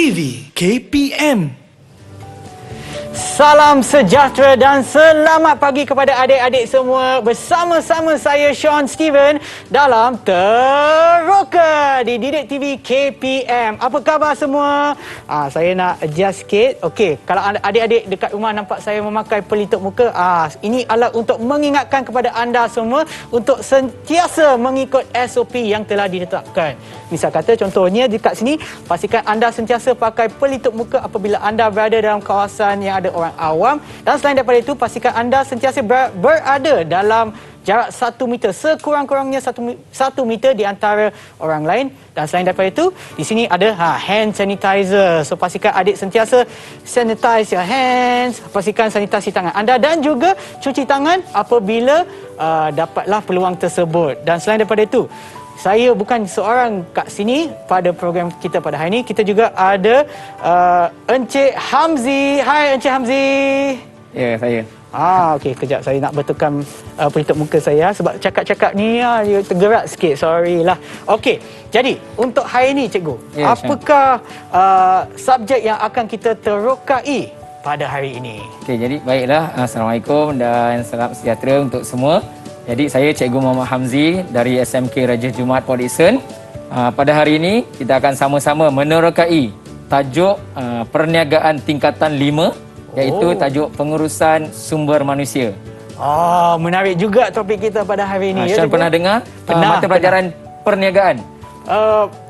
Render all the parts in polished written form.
TV KPM. Salam sejahtera dan selamat pagi kepada adik-adik semua. Bersama-sama saya Sean Steven dalam Teroka di Didik TV KPM. Apa khabar semua? Saya nak adjust sikit. Okey, kalau adik-adik dekat rumah nampak saya memakai pelitup muka, ini adalah untuk mengingatkan kepada anda semua untuk sentiasa mengikut SOP yang telah ditetapkan. Misal kata contohnya dekat sini, pastikan anda sentiasa pakai pelitup muka apabila anda berada dalam kawasan yang ada orang awam, dan selain daripada itu pastikan anda sentiasa berada dalam jarak 1 meter, sekurang-kurangnya 1 meter di antara orang lain. Dan selain daripada itu, di sini ada hand sanitizer. So pastikan adik sentiasa sanitize your hands, pastikan sanitasi tangan anda dan juga cuci tangan apabila dapatlah peluang tersebut. Dan selain daripada itu, saya bukan seorang kat sini pada program kita pada hari ini. Kita juga ada Encik Hamzi. Hai Encik Hamzi. Ya, saya. Okey, kejap saya nak betulkan pelitup muka saya sebab cakap-cakap ni dia tergerak sikit. Sorry lah. Okey, jadi untuk hari ini cikgu, apakah subjek yang akan kita terokai pada hari ini? Okey, jadi baiklah. Assalamualaikum dan salam sejahtera untuk semua. Jadi saya Cikgu Muhammad Hamzi dari SMK Raja Jumaat Port Dickson. Pada hari ini kita akan sama-sama menerokai tajuk perniagaan tingkatan 5, iaitu tajuk pengurusan sumber manusia. Menarik juga topik kita pada hari ini. Sean pernah dengar mata pelajaran perniagaan?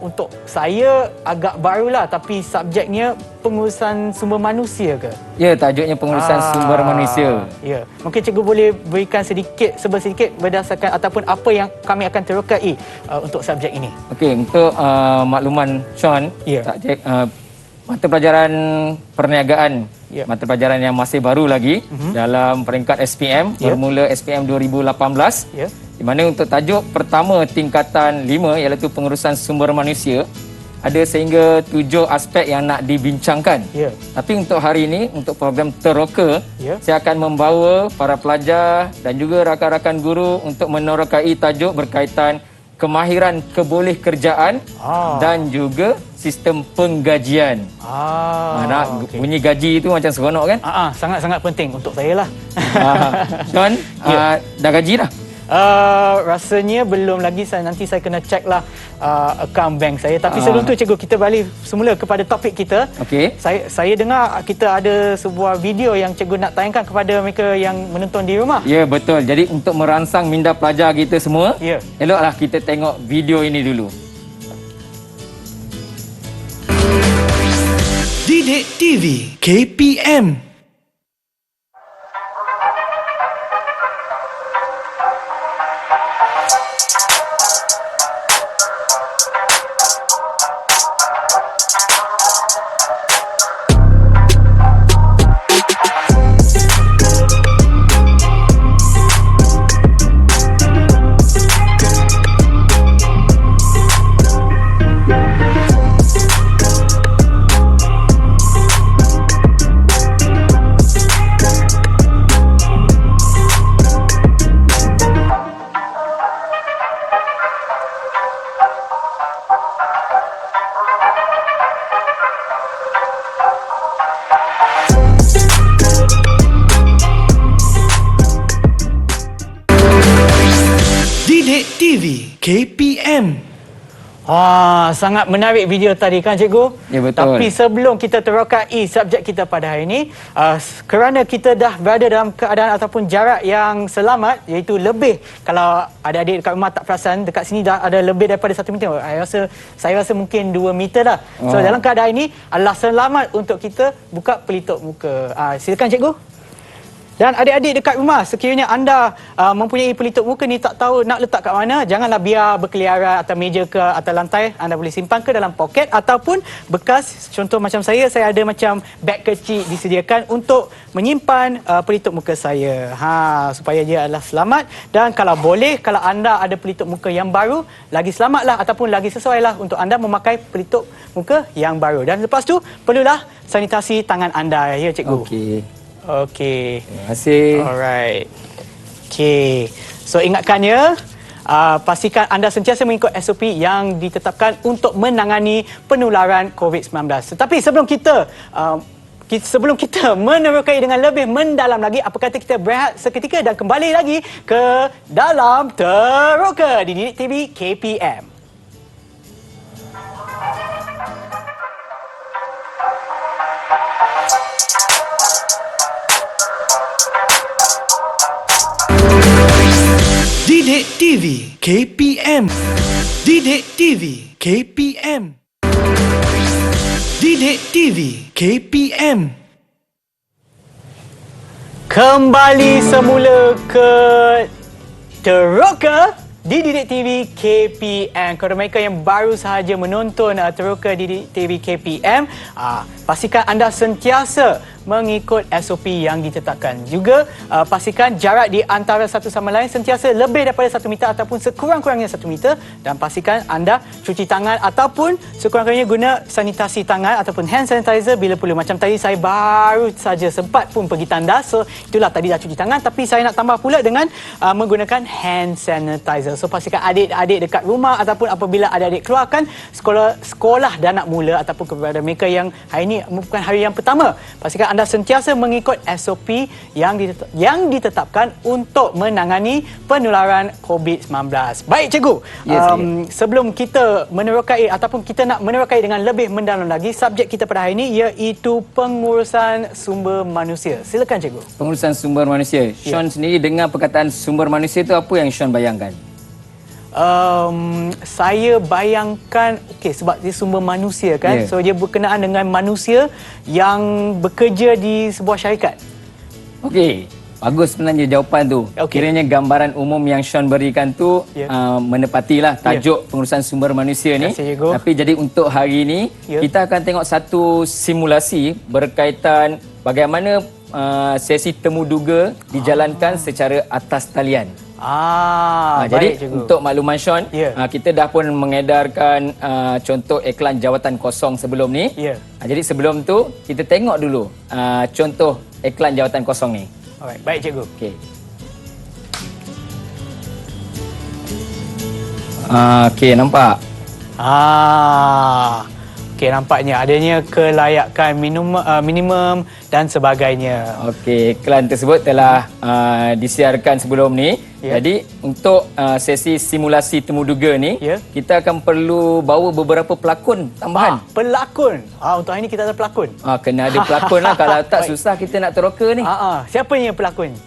Untuk saya agak barulah, tapi subjeknya pengurusan sumber manusia ke? Ya, tajuknya pengurusan sumber manusia. Ya, mungkin cikgu boleh berikan sedikit berdasarkan ataupun apa yang kami akan terokai untuk subjek ini. Okey, untuk makluman Sean, mata pelajaran perniagaan, mata pelajaran yang masih baru lagi dalam peringkat SPM, bermula SPM 2018. Di mana untuk tajuk pertama tingkatan 5 iaitu pengurusan sumber manusia, ada sehingga 7 aspek yang nak dibincangkan. Tapi untuk hari ini, untuk program Teroka, saya akan membawa para pelajar dan juga rakan-rakan guru untuk menerokai tajuk berkaitan kemahiran kebolehkerjaan dan juga sistem penggajian. Bunyi gaji itu macam seronok kan? Sangat-sangat penting untuk saya lah. Sean, dah gaji dah? Rasanya belum lagi. Nanti saya kena check lah akaun bank saya. Tapi sebelum tu cikgu, kita balik semula kepada topik kita. Saya dengar kita ada sebuah video yang cikgu nak tayangkan kepada mereka yang menonton di rumah. Ya, betul. Jadi untuk merangsang minda pelajar kita semua, eloklah kita tengok video ini dulu. Didik TV KPM. Didik TV KPM. Sangat menarik video tadi kan cikgu? Ya, betul. Tapi sebelum kita terokai subjek kita pada hari ini, kerana kita dah berada dalam keadaan ataupun jarak yang selamat, iaitu lebih, kalau adik-adik dekat rumah tak perasan, dekat sini dah ada lebih daripada 1 meter. Saya rasa mungkin 2 meter dah. So dalam keadaan ini adalah selamat untuk kita buka pelitup muka. Silakan cikgu. Dan adik-adik dekat rumah, sekiranya anda mempunyai pelitup muka ni tak tahu nak letak kat mana, janganlah biar berkeliaran atas meja ke atas lantai. Anda boleh simpan ke dalam poket ataupun bekas. Contoh macam saya ada macam beg kecil disediakan untuk menyimpan pelitup muka saya. Supaya dia adalah selamat. Dan kalau boleh, kalau anda ada pelitup muka yang baru, lagi selamatlah ataupun lagi sesuailah untuk anda memakai pelitup muka yang baru. Dan lepas tu, perlulah sanitasi tangan anda, ya cikgu? Okey. Terima kasih. Alright. Okey. So ingatkan ya, pastikan anda sentiasa mengikut SOP yang ditetapkan untuk menangani penularan COVID-19. Tetapi sebelum kita menerokai dengan lebih mendalam lagi, apa kata kita berehat seketika dan kembali lagi ke dalam Teroka di Didik TV KPM. Didik TV KPM. Didik TV KPM. Didik TV KPM. Kembali semula ke Teroka di Didik TV KPM. Kepada mereka yang baru sahaja menonton Teroka di Didik TV KPM, pastikan anda sentiasa mengikut SOP yang ditetapkan. Juga pastikan jarak di antara satu sama lain sentiasa lebih daripada 1 meter ataupun sekurang-kurangnya 1 meter, dan pastikan anda cuci tangan ataupun sekurang-kurangnya guna sanitasi tangan ataupun hand sanitizer bila perlu. Macam tadi saya baru saja sempat pun pergi tandas, so itulah tadi dah cuci tangan, tapi saya nak tambah pula dengan menggunakan hand sanitizer. So pastikan adik-adik dekat rumah ataupun apabila adik-adik keluarkan sekolah dan nak mula ataupun kepada mereka yang hari ini merupakan hari yang pertama, pastikan anda sentiasa mengikut SOP yang ditetapkan untuk menangani penularan COVID-19. Baik cikgu, sebelum kita menerokai ataupun kita nak menerokai dengan lebih mendalam lagi, subjek kita pada hari ini iaitu pengurusan sumber manusia. Silakan cikgu. Pengurusan sumber manusia. Sean sendiri dengan perkataan sumber manusia itu apa yang Sean bayangkan? Saya bayangkan, sebab dia sumber manusia kan, so dia berkenaan dengan manusia yang bekerja di sebuah syarikat. Bagus sebenarnya jawapan tu. Kiranya gambaran umum yang Sean berikan tu menepatilah tajuk pengurusan sumber manusia ni. Tapi jadi untuk hari ini kita akan tengok satu simulasi berkaitan bagaimana sesi temu duga dijalankan secara atas talian. Jadi cikgu, untuk makluman Sean, kita dah pun mengedarkan contoh iklan jawatan kosong sebelum ni. Jadi sebelum tu kita tengok dulu contoh iklan jawatan kosong ni. Alright, baik cikgu. Nampak? Nampaknya adanya kelayakan minimum dan sebagainya. Iklan tersebut telah disiarkan sebelum ni. Jadi untuk sesi simulasi temu duga ni, kita akan perlu bawa beberapa pelakon tambahan. Pelakon? Untuk hari ini kita ada pelakon? Kena ada pelakon lah. Kalau tak susah kita nak teroka ni. Siapa yang pelakon?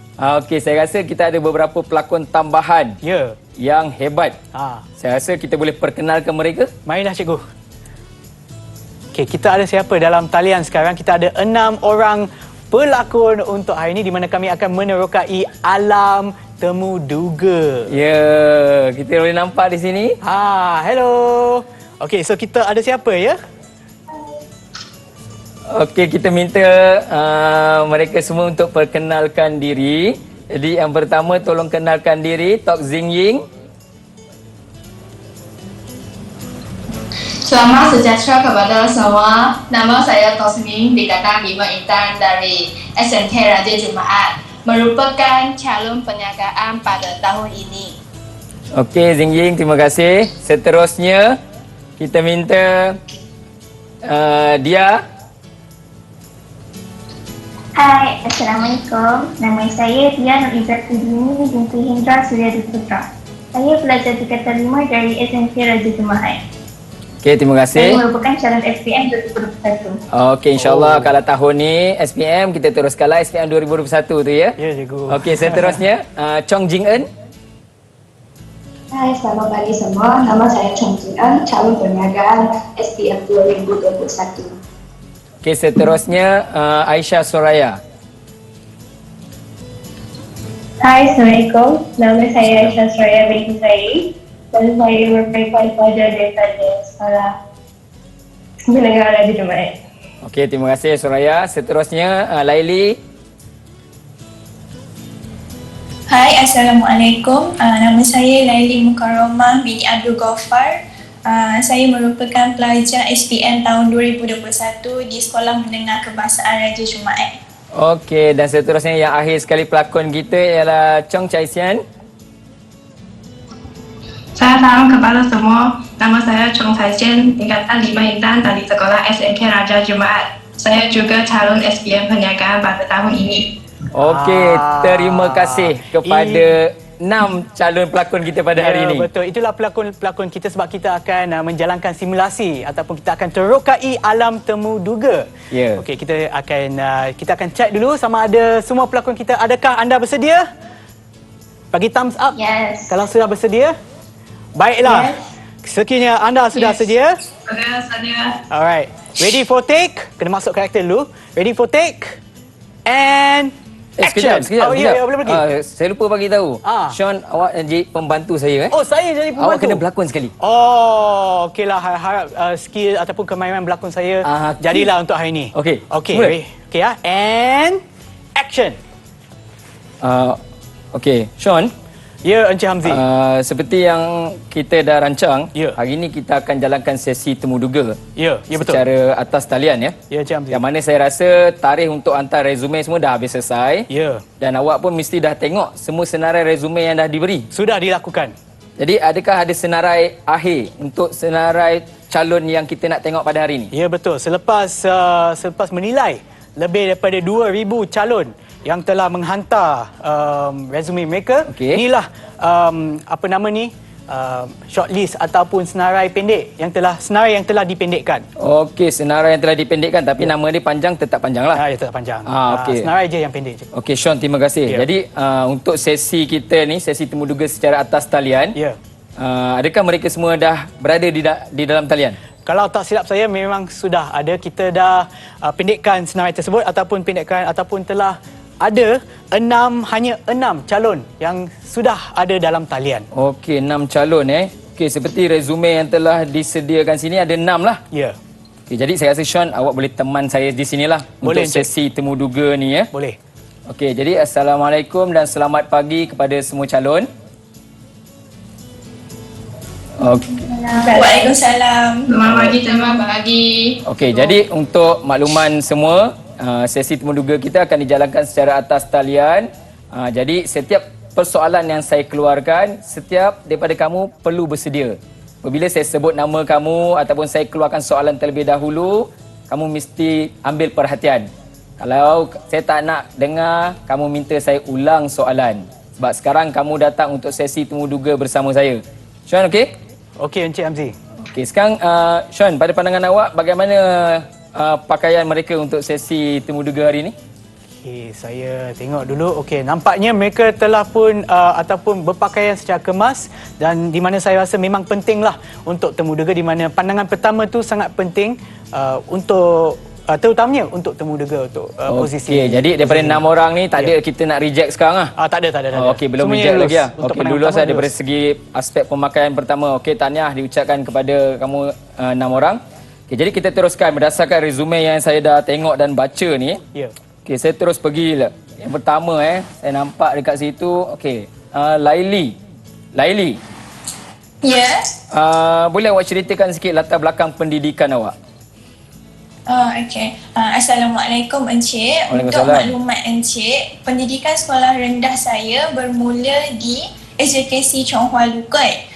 Saya rasa kita ada beberapa pelakon tambahan yang hebat. Saya rasa kita boleh perkenalkan mereka. Mainlah cikgu. Kita ada siapa dalam talian sekarang? Kita ada 6 orang pelakon untuk hari ini, di mana kami akan menerokai alam temu duga. Kita boleh nampak di sini. Hello. So kita ada siapa ya? Kita minta mereka semua untuk perkenalkan diri. Jadi yang pertama tolong kenalkan diri, Tok Zing Ying. Selamat sejahtera kepada semua. Nama saya Tosmin Dikata Bima Intan dari SMK Raja Jumaat, merupakan calon perniagaan pada tahun ini. Zing Ying, terima kasih. Seterusnya kita minta Dia. Hai, Assalamualaikum. Nama saya Dia Nur Izzat Kudini binti Hendra Surya Putra. Saya pelajar tingkatan 5 dari SMK Raja Jumaat. Terima kasih. Saya merupakan calon SPM 2021. InsyaAllah kalau tahun ni SPM, kita teruskanlah SPM 2021 tu ya. Ya, cikgu. Seterusnya Chong Jing Eun. Hai, selamat pagi semua. Nama saya Chong Jing Eun, calon perniagaan SPM 2021. Seterusnya Aisyah Soraya. Hai, Assalamualaikum. Nama saya Aisyah Soraya binti Said. Dan saya merupakan pelajar daripada sekolah menengah Raja Jumaat. Terima kasih Soraya. Seterusnya Laili. Hai, Assalamualaikum. Nama saya Laili Mukarramah binti Abdul Ghaffar. Saya merupakan pelajar SPM tahun 2021 di Sekolah Menengah Kebangsaan Raja Jumaat. Dan seterusnya yang akhir sekali pelakon kita ialah Chong Chai Sian. Saya salam kepada semua. Nama saya Chong Tai Jen, tingkatan 5 Intan dari Sekolah SMK Raja Jumaat. Saya juga calon SPM Perniagaan pada tahun ini. Okey, terima kasih kepada 6 calon pelakon kita pada hari ini. Betul, itulah pelakon-pelakon kita sebab kita akan menjalankan simulasi ataupun kita akan terokai alam temu duga. Ya. Okey, kita akan check dulu sama ada semua pelakon kita, adakah anda bersedia? Bagi thumbs up. Yes. Kalau sudah bersedia. Baiklah. Sekiranya anda sudah sedia. Saya Alright. Ready for take? Kena masuk karakter dulu. Ready for take? And action. Sekejap. Ya, boleh pergi. Saya lupa bagi tahu. Sean, awak jadi pembantu saya Oh, saya jadi pembantu. Awak kena berlakon sekali. Oh, okeylah, harap skill ataupun kemahiran berlakon saya jadilah untuk hari ini. Okey. Okey. Mula. Okey ya. And action. Okey, Sean. Ya, Encik Hamzi. Seperti yang kita dah rancang, Ya. hari ini kita akan jalankan sesi temu duga. Ya, betul. Secara atas talian ya. Ya, Encik Hamzi. Yang mana saya rasa tarikh untuk hantar resume semua dah habis selesai. Ya. Dan awak pun mesti dah tengok semua senarai resume yang dah diberi. Sudah dilakukan. Jadi adakah ada senarai akhir untuk senarai calon yang kita nak tengok pada hari ini? Ya, betul. Selepas menilai lebih daripada 2,000 calon yang telah menghantar resume mereka, inilah shortlist ataupun senarai pendek yang telah dipendekkan. Okey, senarai yang telah dipendekkan tapi nama dia panjang tetap panjang lah. Ya, tetap panjang. Okey. Senarai je yang pendek je. Okey, Sean, terima kasih. Ya. Jadi untuk sesi kita ni, sesi temu duga secara atas talian, Ya. Adakah mereka semua dah berada di dalam talian? Kalau tak silap saya memang sudah ada. Kita dah pendekkan senarai tersebut ataupun telah ada hanya 6 calon yang sudah ada dalam talian. Okey, 6 calon Okey, seperti resume yang telah disediakan sini ada 6 lah. Ya. Okey, jadi saya rasa Sean awak boleh teman saya di sinilah Boleh, untuk sesi temu duga ni ya. Boleh. Okey, jadi assalamualaikum dan selamat pagi kepada semua calon. Okey. Waalaikumsalam. Selamat pagi, terima pagi. Okey, jadi untuk makluman semua, sesi temu duga kita akan dijalankan secara atas talian. Jadi setiap persoalan yang saya keluarkan, setiap daripada kamu perlu bersedia. Apabila saya sebut nama kamu ataupun saya keluarkan soalan terlebih dahulu, kamu mesti ambil perhatian. Kalau saya tak nak dengar, kamu minta saya ulang soalan. Sebab sekarang kamu datang untuk sesi temu duga bersama saya. Sean, okey? Okey, Encik Hamzi. Okey, sekarang Sean, pada pandangan awak bagaimana pakaian mereka untuk sesi temu duga hari ini? Okey, saya tengok dulu. Okey, nampaknya mereka telah pun ataupun berpakaian secara kemas dan di mana saya rasa memang pentinglah untuk temu duga, di mana pandangan pertama tu sangat penting untuk terutamanya untuk temu duga untuk posisi. Okey, jadi daripada 6 orang ni tak ada kita nak reject sekarang ah. Tak ada. Okey, belum Semuanya reject lulus lagi ah. untuk Okey, pandangan lulus pertama, daripada segi aspek pemakaian pertama. Okey, tahniah diucapkan kepada kamu 6 orang. Okey, jadi kita teruskan berdasarkan resume yang saya dah tengok dan baca ni. Ya. Okey, saya terus pergi lah. Yang pertama saya nampak dekat situ. Okey, Laili. Ya. Boleh awak ceritakan sikit latar belakang pendidikan awak? Okey. Assalamualaikum Encik. Untuk Waalaikumsalam. maklumat Encik, pendidikan sekolah rendah saya bermula di SJKC Chong Hua Lukut.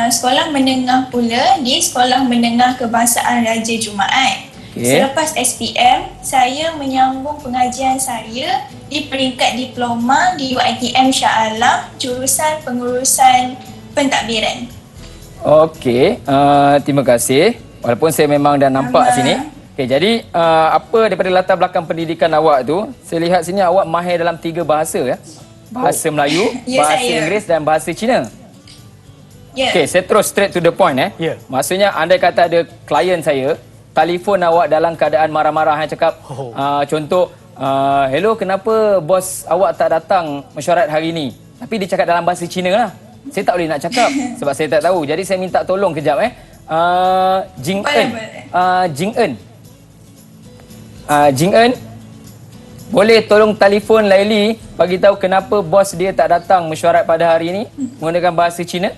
Sekolah menengah pula di Sekolah Menengah Kebahasaan Raja Jumaat. Okey. Selepas SPM, saya menyambung pengajian saya di peringkat diploma di UiTM Shah Alam, jurusan pengurusan pentadbiran. Okey, terima kasih. Walaupun saya memang dah nampak sini. Okey, jadi apa daripada latar belakang pendidikan awak tu, saya lihat sini awak mahir dalam 3 bahasa ya. Bahasa Melayu, Ya, bahasa saya. Inggeris dan bahasa Cina. Ya. Okey, saya terus straight to the point Ya. Maksudnya andai kata ada klien saya, telefon awak dalam keadaan marah-marah yang cakap, contoh, hello, kenapa bos awak tak datang mesyuarat hari ni? Tapi dia cakap dalam bahasa Cina lah. Saya tak boleh nak cakap sebab saya tak tahu. Jadi saya minta tolong kejap Jing En. Jing En, boleh tolong telefon Laili bagi tahu kenapa bos dia tak datang mesyuarat pada hari ini menggunakan bahasa Cina?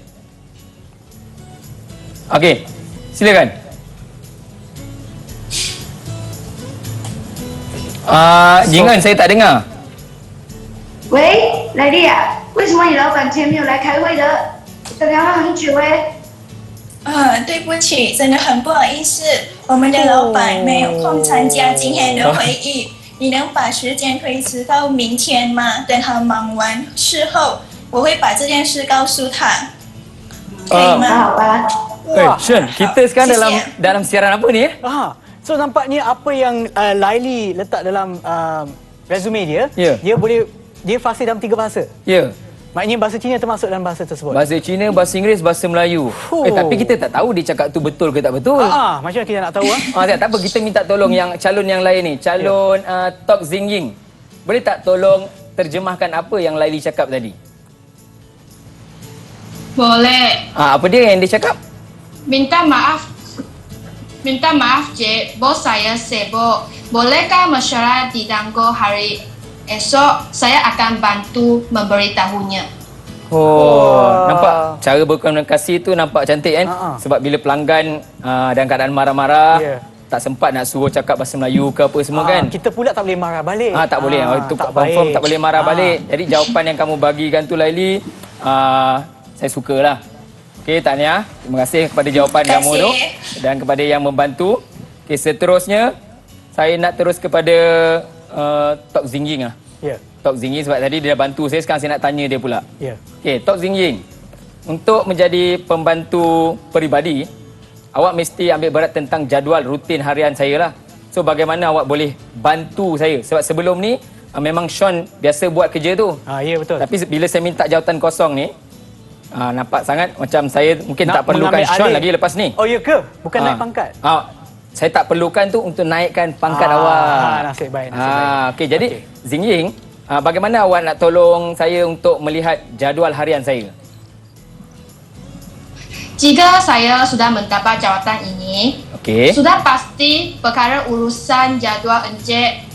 Okey, silakan. Jing En, saya tak dengar. 喂，莱莉啊，为什么你老板今天没有来开会的？等了很久哎。对不起，真的很不好意思，我们的老板没有空参加今天的会议。你能把时间推迟到明天吗？等他忙完事后，我会把这件事告诉他，可以吗？好吧。Sean, kita sekarang dalam siaran apa ni? So nampaknya apa yang Laili letak dalam resume dia, Ya. dia fasih dalam 3 bahasa. Ya. Maknanya bahasa Cina termasuk dalam bahasa tersebut. Bahasa Cina, bahasa Inggeris, bahasa Melayu. Tapi kita tak tahu dia cakap tu betul ke tak betul. Macam mana kita nak tahu? Tak apa, kita minta tolong yang calon yang lain ni. Calon Tok Zingying. Boleh tak tolong terjemahkan apa yang Laili cakap tadi? Boleh. Apa dia yang dia cakap? Minta maaf Cik, bos saya sibuk. Bolehkah mesyuarat ditangguh hari esok? Saya akan bantu memberitahunya. Nampak cara berkomunikasi tu nampak cantik kan? Sebab bila pelanggan dalam keadaan marah-marah, tak sempat nak suruh cakap bahasa Melayu ke apa semua kan? Kita pula tak boleh marah balik. Tak boleh. Itu tak confirm baik. tak boleh marah balik. Jadi jawapan yang kamu bagikan tu Laili, saya sukalah. Okey, tahniah. Terima kasih kepada jawapan kamu tu dan kepada yang membantu. Okey, seterusnya saya nak terus kepada Tok Zingying lah. Ya. Tok Zingying sebab tadi dia dah bantu saya, sekarang saya nak tanya dia pula. Ya. Okey, Tok Zingying. Untuk menjadi pembantu peribadi, awak mesti ambil berat tentang jadual rutin harian saya lah. So bagaimana awak boleh bantu saya? Sebab sebelum ni memang Sean biasa buat kerja tu. Ya betul. Tapi bila saya minta jawatan kosong ni, nampak sangat macam saya mungkin tak perlukan Sean lagi lepas ni. Oh ya ke? Bukan naik pangkat? Saya tak perlukan tu untuk naikkan pangkat awak. Nasib baik. Nasib baik. Okey, jadi Zingying, bagaimana awak nak tolong saya untuk melihat jadual harian saya? Jika saya sudah mendapat jawatan ini, sudah pasti perkara urusan jadual encik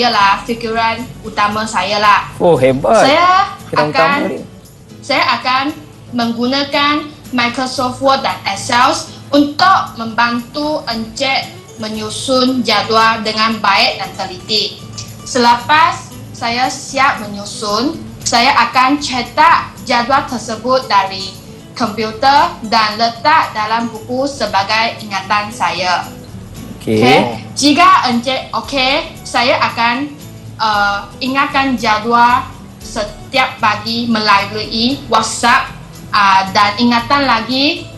ialah fikiran utama saya lah. Oh, hebat. Saya akan menggunakan Microsoft Word dan Excel untuk membantu encik menyusun jadual dengan baik dan teliti. Selepas saya siap menyusun, saya akan cetak jadual tersebut dari komputer dan letak dalam buku sebagai ingatan saya. Okey. Jika encik okey, saya akan ingatkan jadual setiap pagi melalui WhatsApp dan ingatan lagi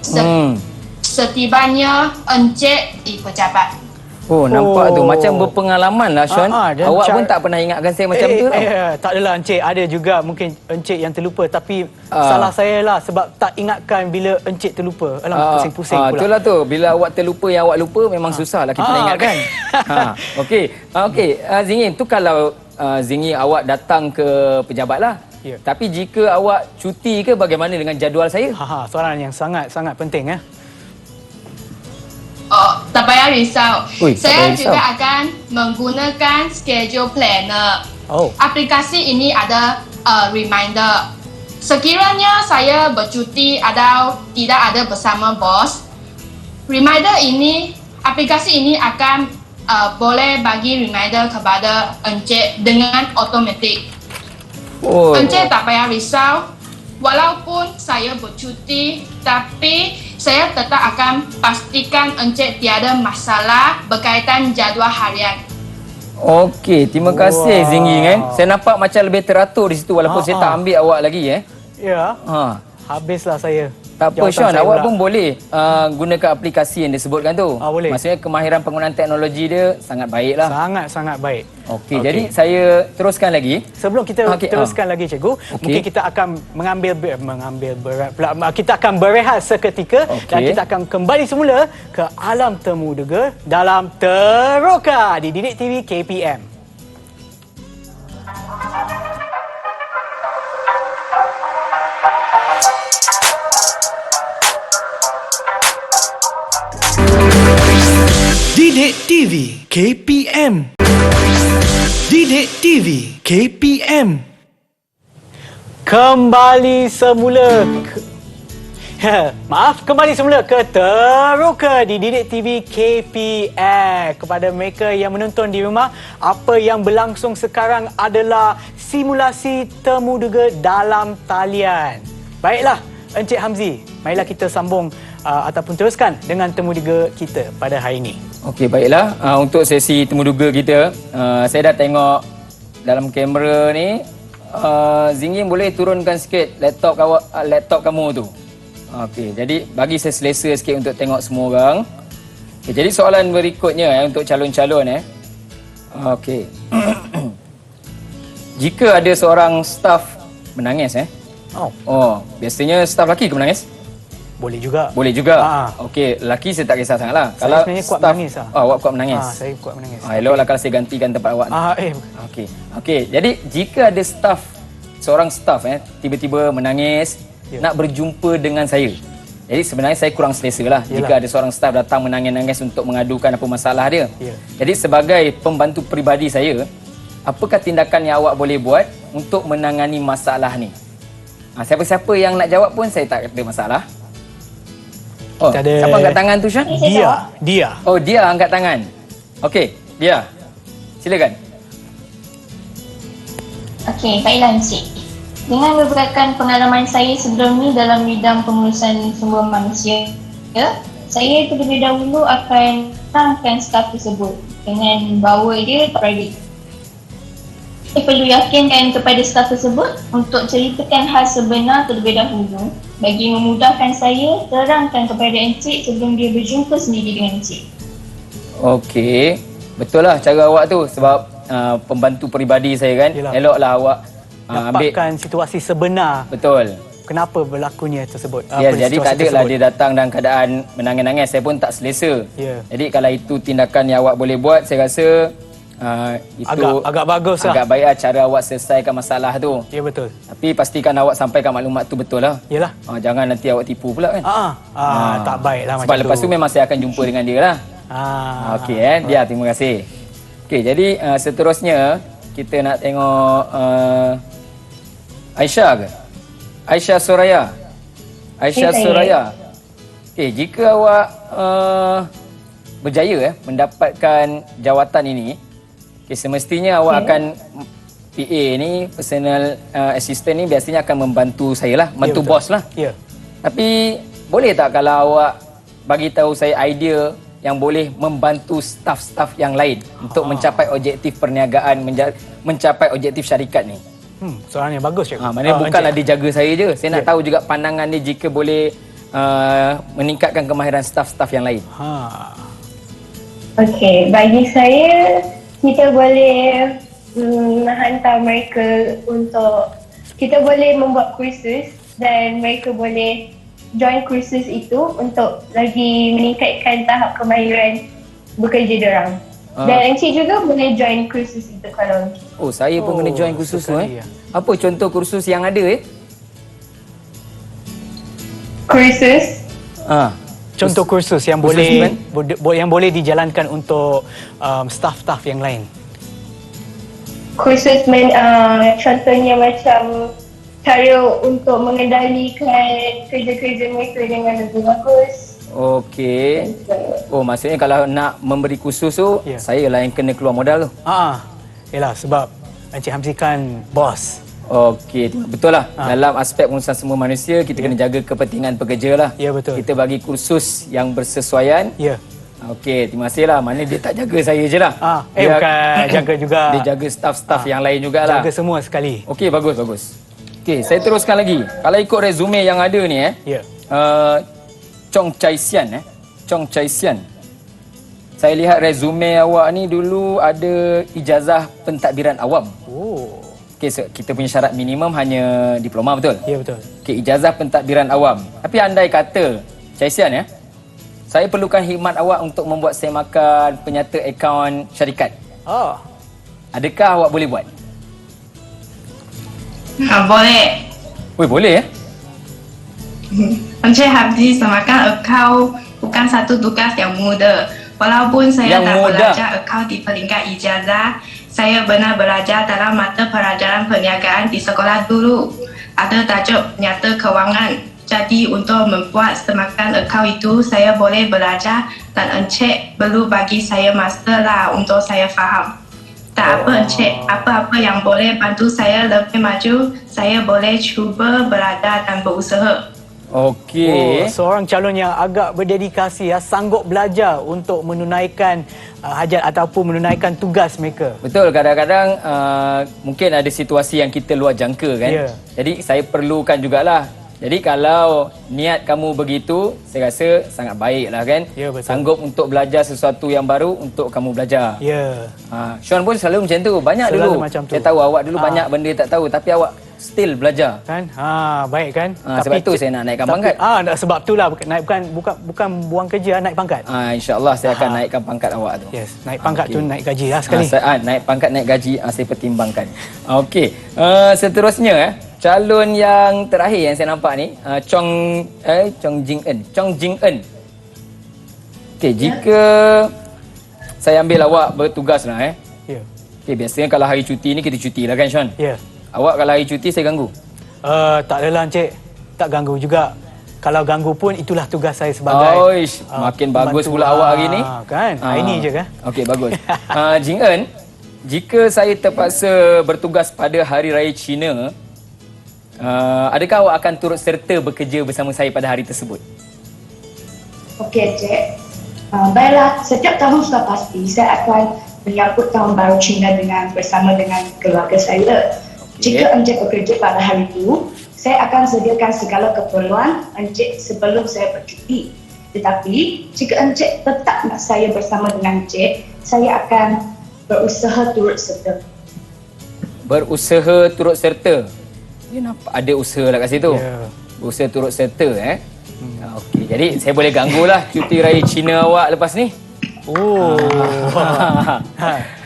setibanya encik di pejabat. Nampak tu macam berpengalaman lah Sean. Awak pun tak pernah ingatkan saya macam tu tau. Tak adalah encik, ada juga mungkin encik yang terlupa, tapi salah saya lah sebab tak ingatkan bila encik terlupa. Alah, pusing-pusing pula. Itulah tu, bila awak terlupa yang awak lupa memang susah lah kita nak ingatkan. Okey, Zingying, tu kalau Zingying awak datang ke pejabat lah. Tapi jika awak cuti ke, bagaimana dengan jadual saya? Soalan yang sangat-sangat penting ya. Tak payah risau. Saya risau. juga akan menggunakan schedule planner. Aplikasi ini ada reminder. Sekiranya saya bercuti atau tidak ada bersama bos, aplikasi ini akan boleh bagi reminder kepada encik dengan automatik. Encik tak payah risau. Walaupun saya bercuti, tapi saya tetap akan pastikan encik tiada masalah berkaitan jadual harian. Okey, terima kasih Zingying. Saya nampak macam lebih teratur di situ walaupun saya tak ambil awak lagi Ya. Habislah saya. Tak apa Sean, awak pun boleh gunakan aplikasi yang disebutkan tu. Boleh. Maksudnya kemahiran penggunaan teknologi dia sangat baik lah. Sangat-sangat baik. Okey, jadi saya teruskan lagi. Sebelum kita teruskan lagi cikgu, mungkin kita akan kita akan berehat seketika dan kita akan kembali semula ke alam temu dega dalam Teroka di Didik TV KPM. Didik TV KPM. Didik TV KPM. Kembali semula kembali semula ke Teroka di Didik TV KPM. Kepada mereka yang menonton di rumah, apa yang berlangsung sekarang adalah simulasi temu dega dalam talian. Baiklah, Encik Hamzi, marilah kita sambung ataupun teruskan dengan temuduga kita pada hari ini. Okey, baiklah. Untuk sesi temuduga kita, saya dah tengok dalam kamera ni. Zinggin boleh turunkan sikit laptop kamu tu. Okey, jadi bagi saya selesa sikit untuk tengok semua orang. Okay, jadi soalan berikutnya untuk calon-calon. Okey. Jika ada seorang staf menangis biasanya staf lelaki ke menangis? Boleh juga. Boleh juga. Okey, lelaki saya tak kisah sangatlah. Saya kalau sebenarnya kuat menangis lah. Awak kuat menangis. Saya kuat menangis. Eloklah kalau saya gantikan tempat awak. Okey. Jadi jika ada seorang staf tiba-tiba menangis nak berjumpa dengan saya. Jadi sebenarnya saya kurang selesa lah jika ada seorang staf datang menangis-nangis untuk mengadukan apa masalah dia. Jadi sebagai pembantu peribadi saya, apakah tindakan yang awak boleh buat untuk menangani masalah ni? Siapa-siapa yang nak jawab pun saya tak ada masalah. Siapa angkat tangan tu, Syan? Dia. Oh, dia angkat tangan. Okey, dia. Silakan. Okey, baiklah Encik. Dengan beberapa pengalaman saya sebelum ni dalam bidang pengurusan sumber manusia, saya terlebih dahulu akan tenangkan staf tersebut dengan bawa dia private. Saya perlu yakinkan kepada staf tersebut untuk ceritakan hal sebenar terlebih dahulu bagi memudahkan saya terangkan kepada Encik sebelum dia berjumpa sendiri dengan Encik. Okey, betul lah cara awak tu sebab pembantu peribadi saya kan. Eloklah awak dapatkan situasi sebenar. Betul. Kenapa berlakunya tersebut. Jadi tak ada lah dia datang dalam keadaan menangis-nangis. Saya pun tak selesa. Jadi kalau itu tindakan yang awak boleh buat, saya rasa itu agak bagus lah. Agak baik cara awak selesaikan masalah tu. Ya, betul. Tapi pastikan awak sampaikan maklumat tu betul lah. Yalah. Jangan nanti awak tipu pula kan. Tak baik lah sebab lepas tu memang saya akan jumpa dengan dia lah. Okey dia, terima kasih. Okey, jadi seterusnya kita nak tengok Aisyah ke? Aisyah Soraya. Okey, jika awak berjaya mendapatkan jawatan ini, semestinya awak akan PA ni, personal assistant ni biasanya akan membantu saya lah, bantu bos lah. Tapi boleh tak kalau awak bagi tahu saya idea yang boleh membantu staf-staf yang lain untuk mencapai objektif perniagaan, mencapai objektif syarikat ni? Soalan yang bagus, Cik. Maknanya bukanlah dia jaga saya je. Saya nak tahu juga pandangan dia jika boleh meningkatkan kemahiran staf-staf yang lain. Okey, bagi saya, kita boleh hantar mereka untuk, kita boleh membuat kursus dan mereka boleh join kursus itu untuk lagi meningkatkan tahap kemahiran bekerja diorang. Dan Encik juga boleh join kursus itu kalau saya pun kena join kursus tu Apa contoh kursus yang ada kursus? Contoh kursus yang boleh dijalankan untuk staf-staf yang lain. Kursus contohnya macam cara untuk mengendalikan kerja-kerja mereka dengan lebih bagus. Okey. Maksudnya kalau nak memberi kursus tu, saya lah yang kena keluar modal tu. Yalah, sebab Encik Hamzi kan bos. Okey, betul lah. Dalam aspek pengurusan sumber manusia, kita kena jaga kepentingan pekerja lah. Ya, betul. Kita bagi kursus yang bersesuaian. Ya. Okey, terima kasih lah. Maknanya dia tak jaga saya je lah. Bukan jaga juga. Dia jaga staf-staf yang lain jugalah. Jaga semua sekali. Okey, bagus. Okey, saya teruskan lagi. Kalau ikut resume yang ada ni Chong Chai Sian. Saya lihat resume awak ni dulu ada ijazah pentadbiran awam. Okey, kita punya syarat minimum hanya diploma, betul? Ya, betul. Okey, ijazah pentadbiran awam. Tapi andai kata, Chai Sian saya perlukan khidmat awak untuk membuat semakan penyata akaun syarikat. Adakah awak boleh buat? Boleh. Boleh Encik Hamzi, semakan akaun bukan satu tugas yang mudah. Walaupun saya tak belajar akaun di peringkat ijazah, saya benar belajar dalam mata pelajaran perniagaan di sekolah dulu. Ada tajuk penyata kewangan. Jadi untuk membuat semakan akaun itu, saya boleh belajar dan Encik perlu bagi saya master lah untuk saya faham. Tak apa Encik, apa-apa yang boleh bantu saya lebih maju, saya boleh cuba belajar dan berusaha. Okey. Seorang calon yang agak berdedikasi ya, sanggup belajar untuk menunaikan hajat ataupun menunaikan tugas mereka. Betul, kadang-kadang mungkin ada situasi yang kita luar jangka kan. Ya. Jadi saya perlukan jugalah. Jadi kalau niat kamu begitu, saya rasa sangat baiklah kan. Ya, betul. Sanggup untuk belajar sesuatu yang baru untuk kamu belajar. Ya. Sean pun selalu macam tu. Banyak Selalu dulu. macam tu. Saya tahu awak dulu banyak benda tak tahu tapi awak still belajar. Kan? Baik kan? Sebab tu saya nak naikkan pangkat. Sebab itulah naik bukan buang kerja, naik pangkat. InsyaAllah saya akan naikkan pangkat awak tu. Yes, naik pangkat tu naik gaji lah sekali. Naik pangkat, naik gaji, saya pertimbangkan. Okey, seterusnya calon yang terakhir yang saya nampak ni, Chong Jing Eun. Okey, jika saya ambil awak bertugas lah Ya. Okey, biasanya kalau hari cuti ni kita cuti lah kan Sean? Ya. Awak kalau hari cuti saya ganggu? Tak adalah Encik. Tak ganggu juga. Kalau ganggu pun itulah tugas saya sebagai makin bagus pula awak hari ni. Kan? Hari ni je kan? Okey, bagus. Jing Eun, jika saya terpaksa bertugas pada Hari Raya Cina, adakah awak akan turut serta bekerja bersama saya pada hari tersebut? Okey, Cik. Baiklah, setiap tahun sudah pasti saya akan menyambut tahun baru Cina bersama dengan keluarga saya. Jika Encik bekerja pada hari itu, saya akan sediakan segala keperluan Encik sebelum saya bercuti. Tetapi, jika Encik tetap nak saya bersama dengan Encik, saya akan berusaha turut serta. Berusaha turut serta? Dia nampak ada usaha lah kat situ. Ya. Berusaha turut serta Okey, jadi saya boleh ganggulah cuti raya Cina awak lepas ni.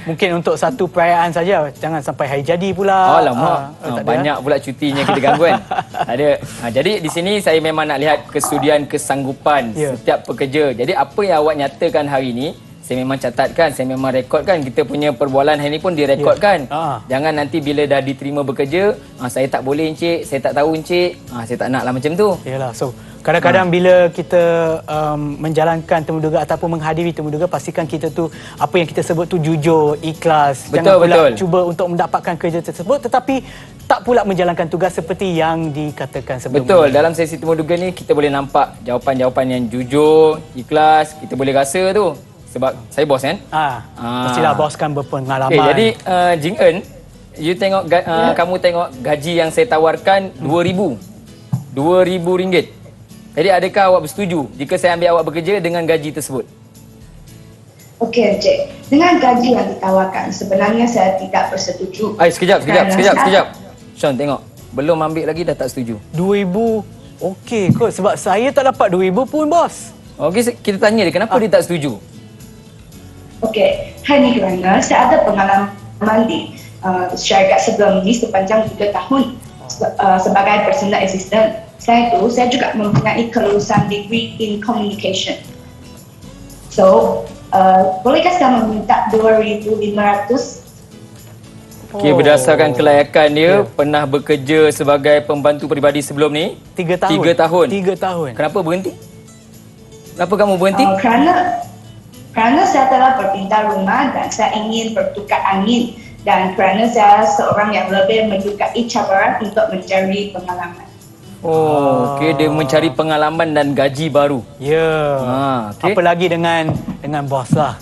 Mungkin untuk satu perayaan saja, jangan sampai hari jadi pula. Alamak, banyak pula cutinya kita ganggu kan. Ada. Jadi di sini saya memang nak lihat kesudian, kesanggupan setiap pekerja. Jadi apa yang awak nyatakan hari ini, saya memang catatkan, saya memang rekodkan. Kita punya perbualan hari ini pun direkodkan. Jangan nanti bila dah diterima bekerja, saya tak boleh encik, saya tak tahu encik. Saya tak naklah macam tu. Yalah, so kadang-kadang bila kita menjalankan temuduga ataupun menghadiri temuduga, pastikan kita tu apa yang kita sebut tu jujur, ikhlas. Jangan pula cuba untuk mendapatkan kerja tersebut tetapi tak pula menjalankan tugas seperti yang dikatakan sebelum. Betul, dalam sesi temuduga ni kita boleh nampak jawapan-jawapan yang jujur, ikhlas. Kita boleh rasa tu. Sebab saya bos kan? Pastilah bos kan berpengalaman. Okay, jadi Jing Eun, you tengok kamu tengok gaji yang saya tawarkan RM2,000. Jadi adakah awak bersetuju jika saya ambil awak bekerja dengan gaji tersebut? Okey, Encik. Dengan gaji yang ditawarkan, sebenarnya saya tidak bersetuju. Sekejap. Sean, tengok. Belum ambil lagi dah tak setuju. RM2,000 okey kot. Sebab saya tak dapat RM2,000 pun, bos. Okey, kita tanya dia kenapa dia tak setuju. Okey, hanya kerana saya ada pengalaman di syarikat sebelum ini sepanjang 3 tahun sebagai personal assistant. Saya juga mempunyai kelulusan degree in communication. So, bolehkah saya meminta 2,500? Okey, berdasarkan kelayakan dia, pernah bekerja sebagai pembantu peribadi sebelum ni? 3 tahun. 3 tahun. Kenapa berhenti? Kenapa kamu berhenti? Kerana saya telah berpindah rumah dan saya ingin bertukar angin. Dan kerana saya seorang yang lebih menyukai cabaran untuk mencari pengalaman. Okey, dia mencari pengalaman dan gaji baru. Ya. Okay. Apa lagi dengan bos lah.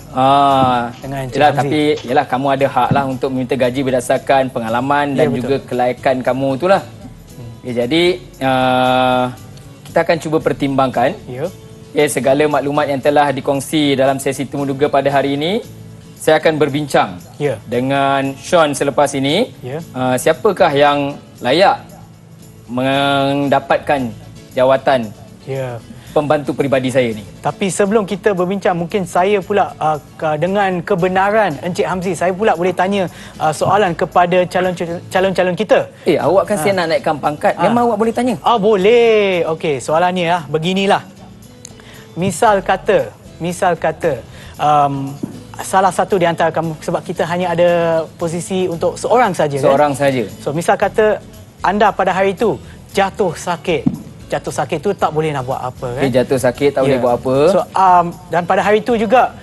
Dengan yalah, tapi yalah kamu ada hak lah untuk meminta gaji berdasarkan pengalaman dan juga kelayakan kamu itulah. Jadi kita akan cuba pertimbangkan segala maklumat yang telah dikongsi dalam sesi temuduga pada hari ini. Saya akan berbincang dengan Sean selepas ini. Siapakah yang layak mendapatkan jawatan pembantu peribadi saya ni. Tapi sebelum kita berbincang, mungkin saya pula dengan kebenaran Encik Hamzi, saya pula boleh tanya soalan kepada calon-calon kita. Awak kan saya nak naikkan pangkat. Memang awak boleh tanya. Boleh. Okey, soalannya beginilah. Misal kata salah satu di antara kamu, sebab kita hanya ada posisi untuk seorang saja. Seorang saja. So misal kata anda pada hari itu jatuh sakit tu tak boleh nak buat apa kan? Jatuh sakit tak boleh buat apa. So dan pada hari itu juga